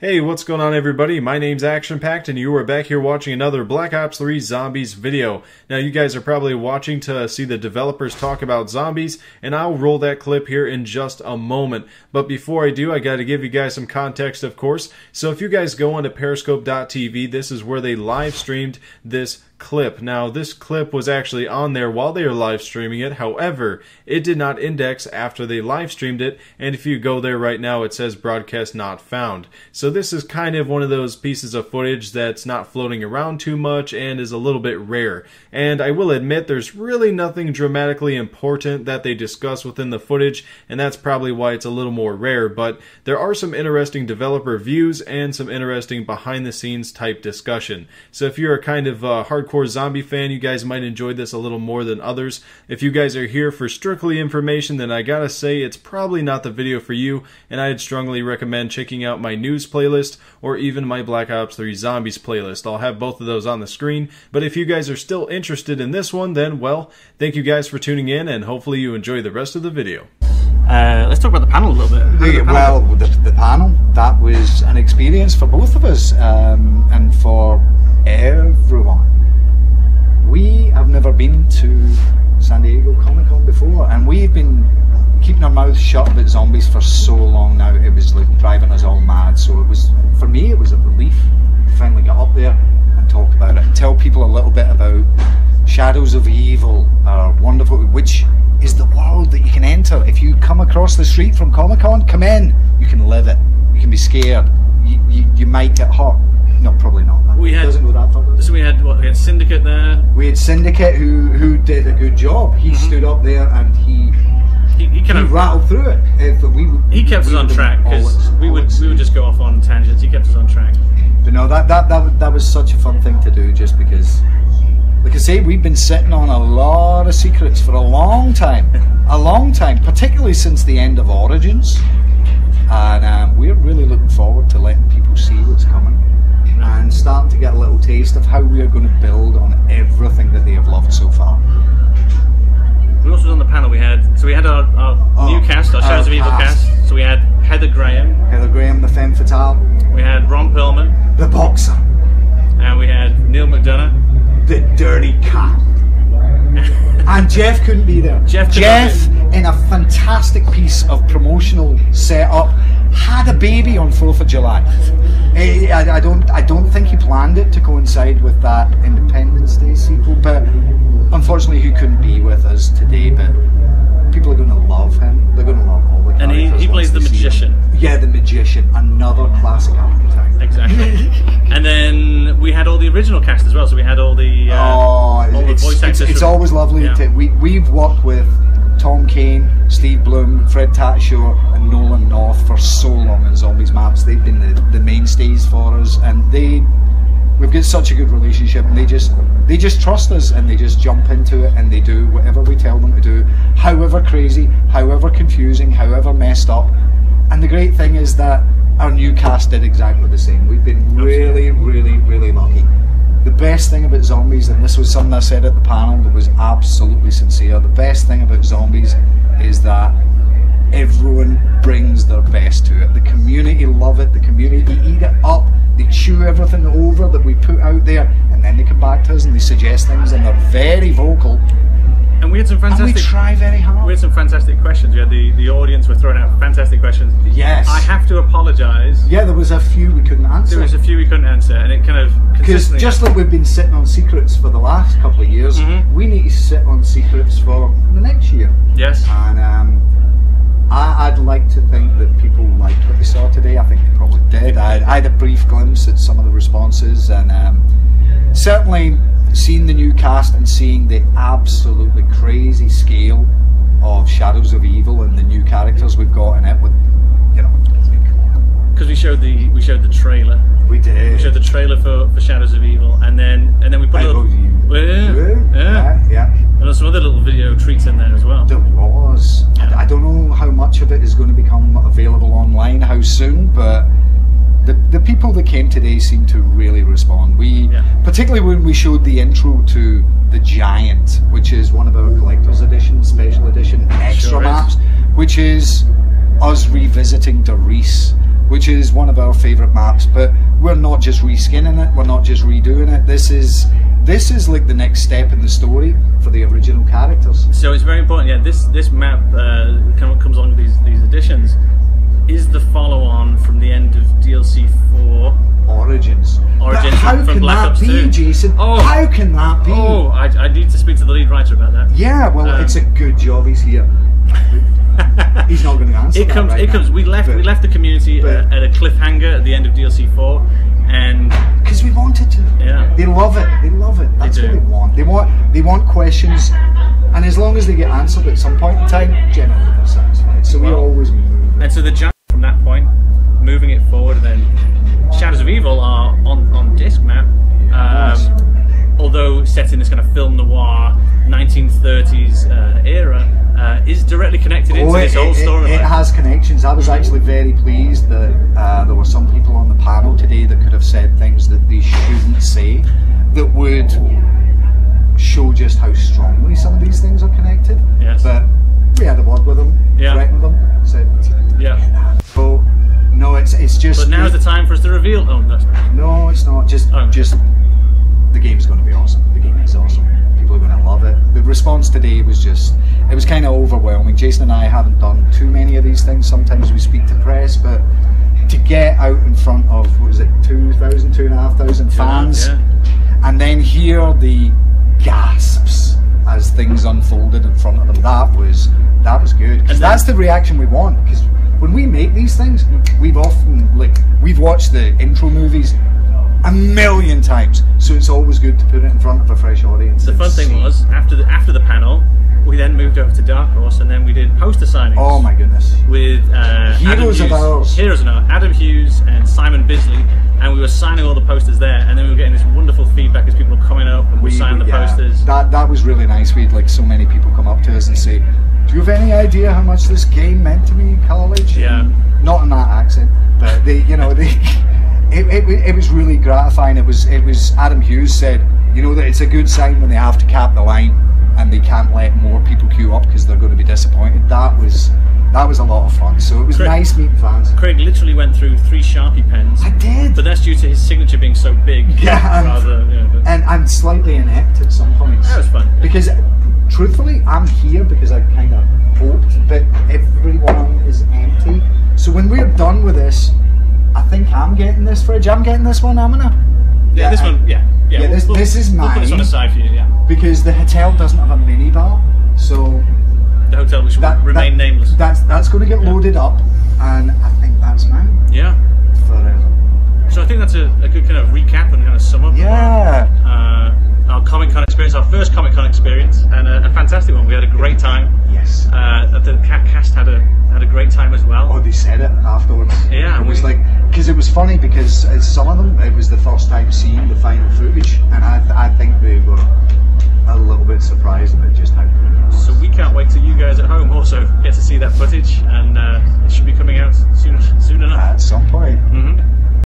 Hey, what's going on everybody? My name's ActionPacked and you are back here watching another Black Ops 3 Zombies video. Now you guys are probably watching to see the developers talk about zombies, and I'll roll that clip here in just a moment. But before I do, I gotta give you guys some context, of course. So if you guys go onto periscope.tv, this is where they live streamed this clip. Now this clip was actually on there while they were live streaming it, however it did not index after they live streamed it, and if you go there right now it says broadcast not found. So this is kind of one of those pieces of footage that's not floating around too much and is a little bit rare. And I will admit there's really nothing dramatically important that they discuss within the footage, and that's probably why it's a little more rare, but there are some interesting developer views and some interesting behind the scenes type discussion. So if you're a kind of hardcore zombie fan, you guys might enjoy this a little more than others. If you guys are here for strictly information, then I gotta say it's probably not the video for you, and I'd strongly recommend checking out my news playlist or even my Black Ops 3 Zombies playlist. I'll have both of those on the screen, but if you guys are still interested in this one, then well, thank you guys for tuning in, and hopefully you enjoy the rest of the video. Let's talk about the panel a little bit. The panel, that was an experience for both of us, and for everyone. We have never been to San Diego Comic-Con before, and we've been keeping our mouths shut about zombies for so long now. It was like driving us all mad. So it was, for me, it was a relief to finally get up there and talk about it and tell people a little bit about Shadows of Evil, wonderful, which is the world that you can enter. If you come across the street from Comic-Con, come in. You can live it. You can be scared. You might get hurt. No, probably not. We had, doesn't go that far. So we had what? We had Syndicate there. We had Syndicate who did a good job. He stood up there and he kind of rattled through it. He kept us on track because we would just go off on tangents. He kept us on track. But no, that was such a fun thing to do, just because, like I say, we've been sitting on a lot of secrets for a long time, particularly since the end of Origins, and we're really looking forward to letting people see what's coming. And starting to get a little taste of how we are going to build on everything that they have loved so far. We also on the panel we had our new cast, our Shadows of Evil cast. So we had Heather Graham, the femme fatale. We had Ron Perlman, the boxer, and we had Neil McDonough, the dirty cat. And Jeff couldn't be there. Jeff in a fantastic piece of promotional setup, had a baby on 4th of July. I don't think he planned it to coincide with that Independence Day sequel, but unfortunately he couldn't be with us today. But people are going to love him. They're going to love all the characters. And he plays the magician. Yeah, the magician, another classic archetype. Exactly. And then we had all the original cast as well. So we had all the voice actors. It's always lovely. Yeah. We've worked with Tom Kane, Steve Bloom, Fred Tatasciore and Nolan North for so long in Zombies maps. They've been the mainstays for us, and we've got such a good relationship, and they just trust us, and they just jump into it and they do whatever we tell them to do, however crazy, however confusing, however messed up. And the great thing is that our new cast did exactly the same. We've been really, really, really lucky. The best thing about zombies, and this was something I said at the panel that was absolutely sincere, the best thing about zombies is that everyone brings their best to it. The community love it, the community eat it up, they chew everything over that we put out there, and then they come back to us and they suggest things, and they're very vocal. And we had some fantastic. And we try very hard. We had some fantastic questions. We had the audience were throwing out fantastic questions. Yes. I have to apologise. Yeah, there was a few we couldn't answer. There was a few we couldn't answer, and it kind of because just like we've been sitting on secrets for the last couple of years, we need to sit on secrets for the next year. Yes. And I'd like to think that people liked what they saw today. I think they probably did. I had a brief glimpse at some of the responses, and certainly seeing the new cast and seeing the absolutely crazy scale of Shadows of Evil and the new characters we've got in it, with because we showed the trailer. We did. We showed the trailer for Shadows of Evil, and then we put yeah. And there's some other little video treats in there as well. There was. Yeah. I don't know how much of it is going to become available online, how soon, but the people that came today seemed to really respond. Particularly when we showed the intro to The Giant, which is one of our collector's edition, special edition extra maps, which is us revisiting Doris, which is one of our favourite maps. But we're not just reskinning it, we're not just redoing it. This is like the next step in the story for the original characters. So it's very important. Yeah, this map comes along with these additions. Is the follow-on from the end of DLC 4 Origins. But how from can Black that Ops be, 2. Jason? Oh. How can that be? Oh, I need to speak to the lead writer about that. Yeah, well, it's a good job he's here. He's not going to answer. It comes. We left the community at a cliffhanger at the end of DLC 4, and because we wanted to. Yeah. They love it. They love it. That's what they want. They want questions, and as long as they get answered at some point in time, generally they're satisfied. So we always move. And so the jump from that point, moving it forward, and then Shadows of Evil are on disc map. Although set in this kind of film noir 1930s era, is directly connected into this whole story. It has connections. I was actually very pleased that there were some people on the panel today that could have said things that they shouldn't say, that would show just how strongly some of these things are connected. Yes. But we had a word with them, threatened them, said, So, no, it's just. But now's the time for us to reveal. Oh, that's right. No, it's not. Just the game's going to be awesome. The game is awesome. People are going to love it. The response today was it was kind of overwhelming. Jason and I haven't done too many of these things. Sometimes we speak to press, but to get out in front of, what was it, 2,000, 2,500 fans, and then hear the gasps as things unfolded in front of them, that was good. Because that's the reaction we want. Because when we make these things, we've watched the intro movies a million times, so it's always good to put it in front of a fresh audience. The fun thing was, after the panel, we then moved over to Dark Horse, and then we did poster signings. Oh my goodness! With Heroes of ours, Adam Hughes and Simon Bisley, and we were signing all the posters there, and then we were getting this wonderful feedback as people were coming up and we signed the posters. That was really nice. We had so many people come up to us and say, "Do you have any idea how much this game meant to me in college?" Yeah, and not in that accent, but It was really gratifying. It was Adam Hughes said, that it's a good sign when they have to cap the line and they can't let more people queue up because they're going to be disappointed. That was a lot of fun. So it was nice meeting fans. Craig literally went through 3 Sharpie pens. I did, but that's due to his signature being so big. And I'm slightly inept at some points. That was fun because, truthfully, I'm here because I kind of hoped that everyone is empty. So when we're done with this, I think I'm getting this fridge. I'm getting this one, am I not? Yeah, this one, this is mine. We'll put this on the side for you, because the hotel doesn't have a mini bar, so the hotel which will remain nameless. That's going to get loaded up, and I think that's mine. Yeah. Forever. So I think that's a good kind of recap and kind of sum up. Our Comic-Con experience, our first Comic-Con experience, and a fantastic one. We had a great time. Yes. The cast had a great time as well. Oh, they said it afterwards. Yeah. It was because it was funny because some of them, it was the first time seeing the final footage, and I think they were a little bit surprised about just how good it was. So we can't wait till you guys at home also get to see that footage, and it should be coming out soon enough. At some point. Mm-hmm.